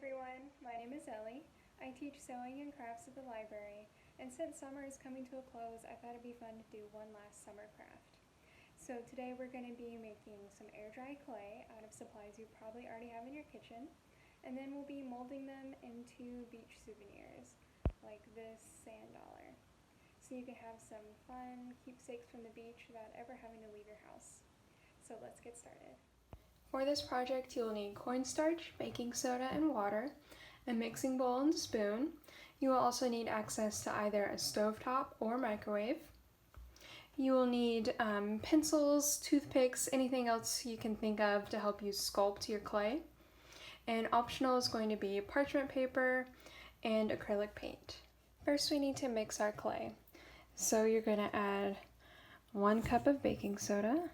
everyone, my name is Ellie. I teach sewing and crafts at the library, and since summer is coming to a close, I thought it'd be fun to do one last summer craft. So today we're going to be making some air dry clay out of supplies you probably already have in your kitchen, and then we'll be molding them into beach souvenirs, like this sand dollar. So you can have some fun keepsakes from the beach without ever having to leave your house. So let's get started. For this project, you'll need cornstarch, baking soda, and water, a mixing bowl and spoon. You will also need access to either a stovetop or microwave. You will need pencils, toothpicks, anything else you can think of to help you sculpt your clay. And optional is going to be parchment paper and acrylic paint. First, we need to mix our clay. So you're going to add 1 cup of baking soda,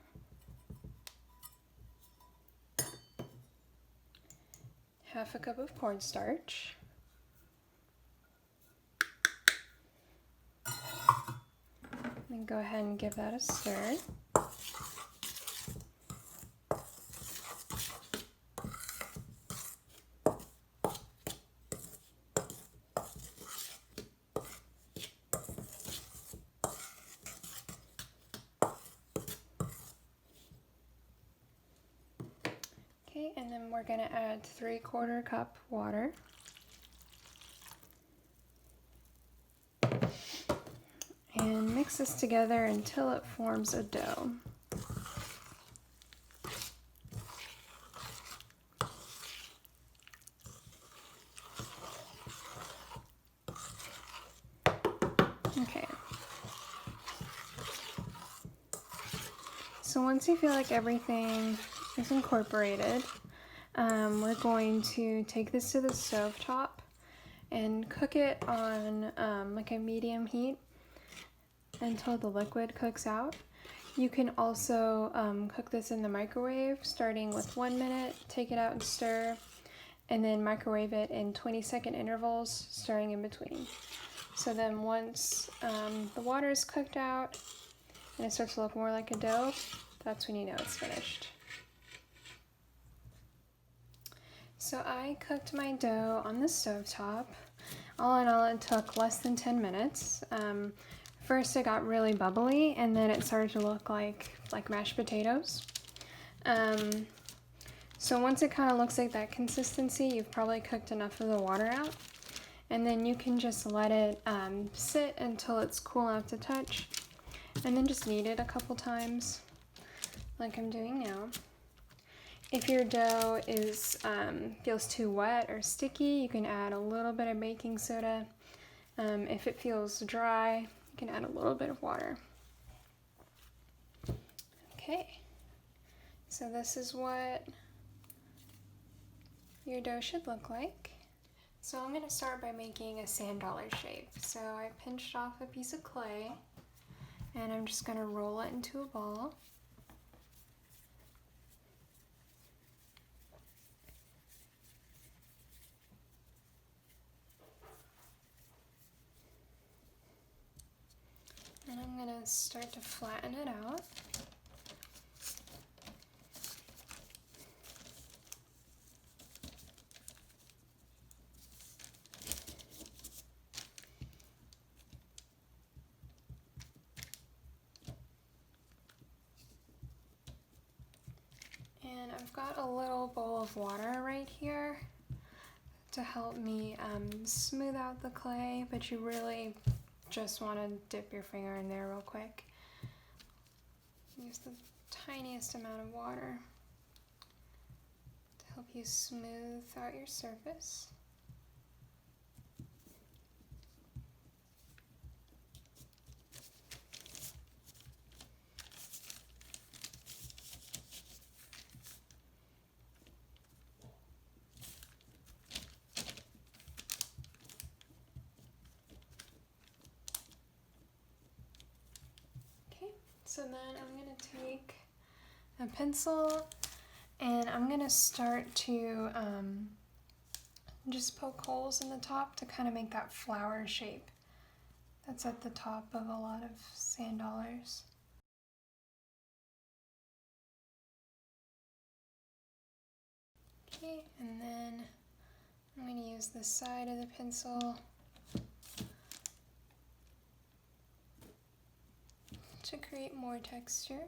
half a cup of cornstarch, then go ahead and give that a stir. Okay, and then we're going to add 3/4 cup water. And mix this together until it forms a dough. Okay. So once you feel like everything is incorporated, we're going to take this to the stovetop and cook it on like a medium heat until the liquid cooks out. You can also cook this in the microwave, starting with 1 minute, take it out and stir, and then microwave it in 20-second intervals, stirring in between. So then once the water is cooked out and it starts to look more like a dough, that's when you know it's finished. So I cooked my dough on the stovetop. All in all, it took less than 10 minutes. First it got really bubbly, and then it started to look like mashed potatoes. So once it kind of looks like that consistency, you've probably cooked enough of the water out. And then you can just let it sit until it's cool enough to touch, and then just knead it a couple times, like I'm doing now. If your dough feels too wet or sticky, you can add a little bit of baking soda. If it feels dry, you can add a little bit of water. Okay, so this is what your dough should look like. So I'm going to start by making a sand dollar shape. So I pinched off a piece of clay, and I'm just going to roll it into a ball. And I'm going to start to flatten it out. And I've got a little bowl of water right here to help me smooth out the clay, but you really just want to dip your finger in there real quick. Use the tiniest amount of water to help you smooth out your surface. So then I'm going to take a pencil, and I'm going to start to just poke holes in the top to kind of make that flower shape that's at the top of a lot of sand dollars. Okay, and then I'm going to use the side of the pencil to create more texture.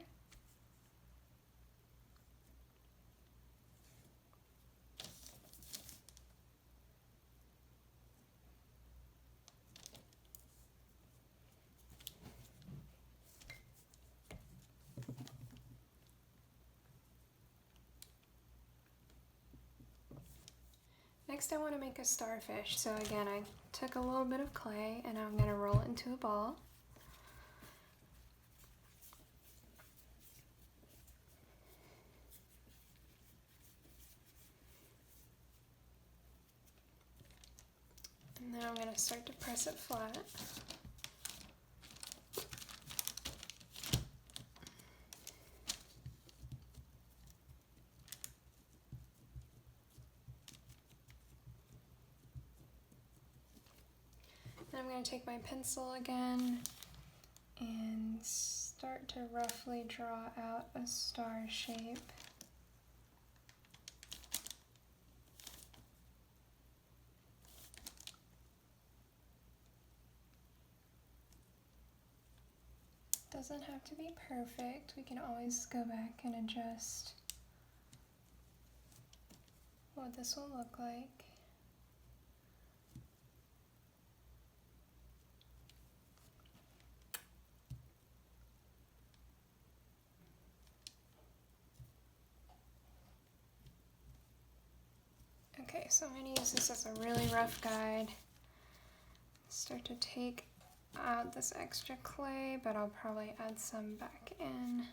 Next I want to make a starfish. So again, I took a little bit of clay and I'm going to roll it into a ball. And then I'm going to start to press it flat. Then I'm going to take my pencil again and start to roughly draw out a star shape. Doesn't have to be perfect. We can always go back and adjust what this will look like. Okay, so I'm going to use this as a really rough guide. Start to take out this extra clay, but I'll probably add some back in.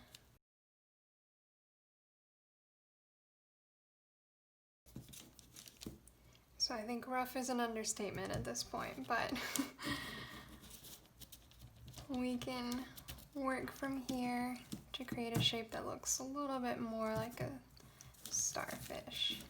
So I think rough is an understatement at this point, but we can work from here to create a shape that looks a little bit more like a starfish.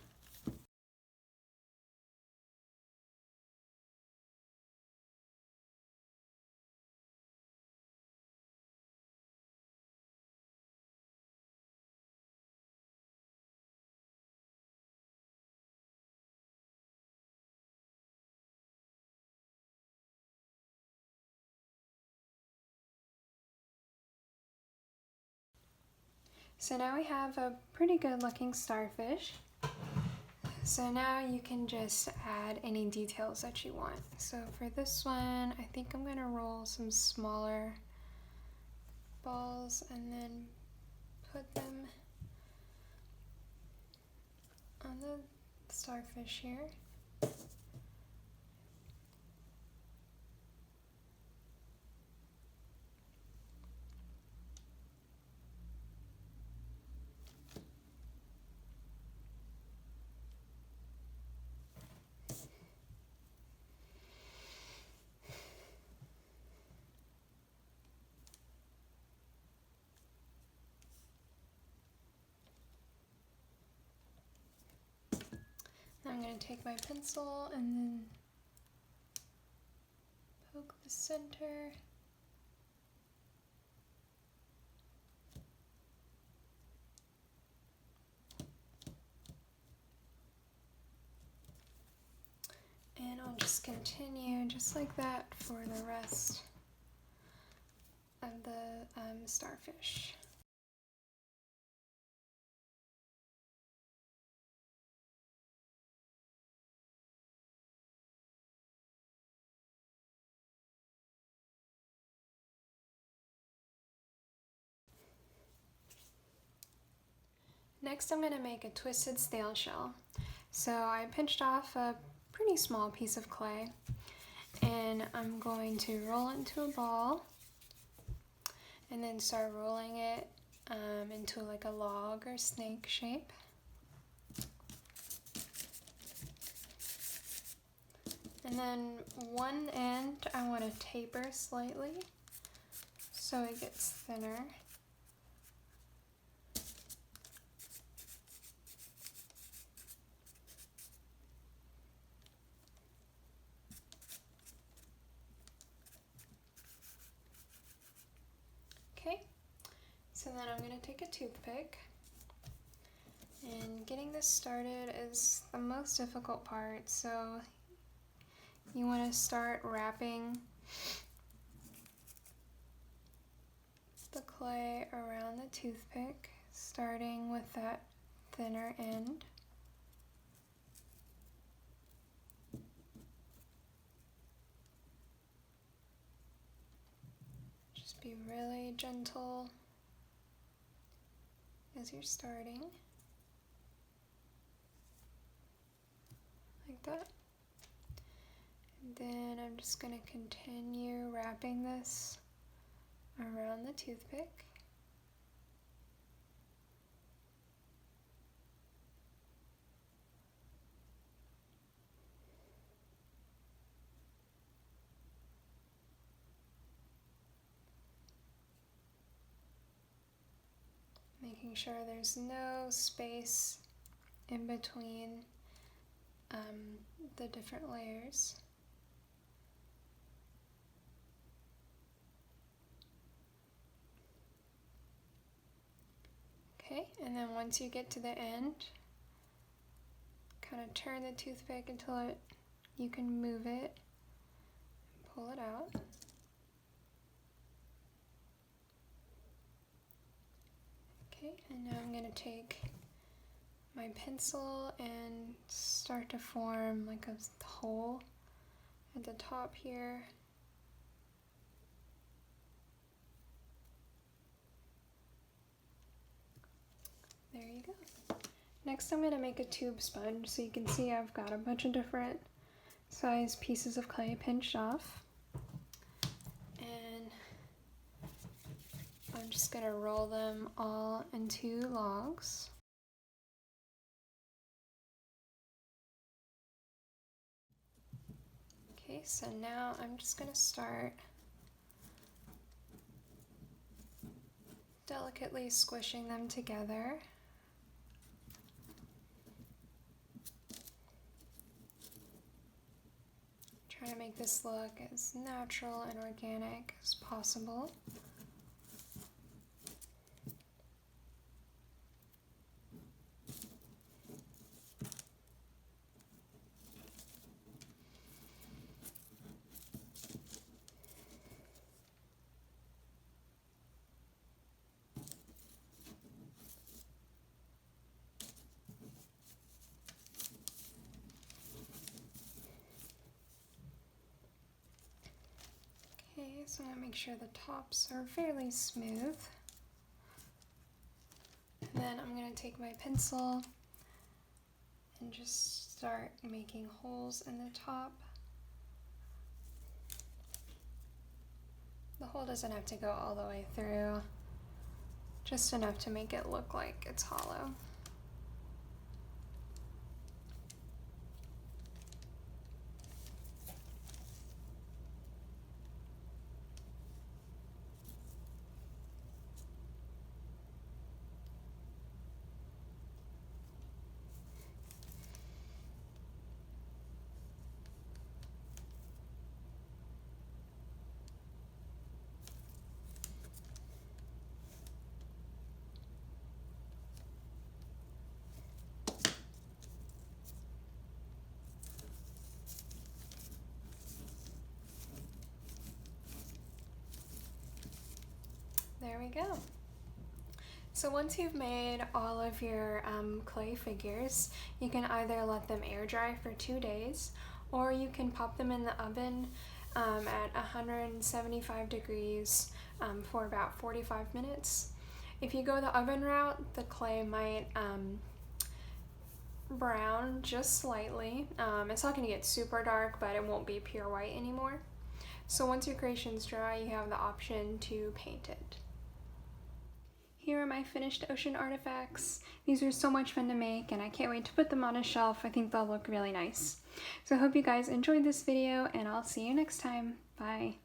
So now we have a pretty good looking starfish. So now you can just add any details that you want. So for this one, I think I'm gonna roll some smaller balls and then put them on the starfish here. I'm going to take my pencil and then poke the center. And I'll just continue just like that for the rest of the starfish. Next I'm going to make a twisted snail shell. So I pinched off a pretty small piece of clay and I'm going to roll it into a ball and then start rolling it into like a log or snake shape. And then one end I want to taper slightly so it gets thinner. Okay, so then I'm going to take a toothpick And getting this started is the most difficult part, so you want to start wrapping the clay around the toothpick, starting with that thinner end. Just be really gentle as you're starting, like that. And then I'm just going to continue wrapping this around the toothpick. Making sure there's no space in between the different layers. Okay, and then once you get to the end, kind of turn the toothpick until you can move it and pull it out. Okay, and now I'm going to take my pencil and start to form like a hole at the top here. There you go. Next I'm going to make a tube sponge, so you can see I've got a bunch of different size pieces of clay pinched off. And I'm just going to roll them all into logs. Okay, so now I'm just going to start delicately squishing them together. Trying to make this look as natural and organic as possible. Okay, so I'm going to make sure the tops are fairly smooth. And then I'm going to take my pencil and just start making holes in the top. The hole doesn't have to go all the way through, just enough to make it look like it's hollow. There we go. So once you've made all of your clay figures, you can either let them air dry for 2 days, or you can pop them in the oven at 175 degrees for about 45 minutes. If you go the oven route, the clay might brown just slightly. It's not going to get super dark, but it won't be pure white anymore. So once your creation's dry, you have the option to paint it. Here are my finished ocean artifacts. These are so much fun to make, and I can't wait to put them on a shelf. I think they'll look really nice. So I hope you guys enjoyed this video, and I'll see you next time. Bye.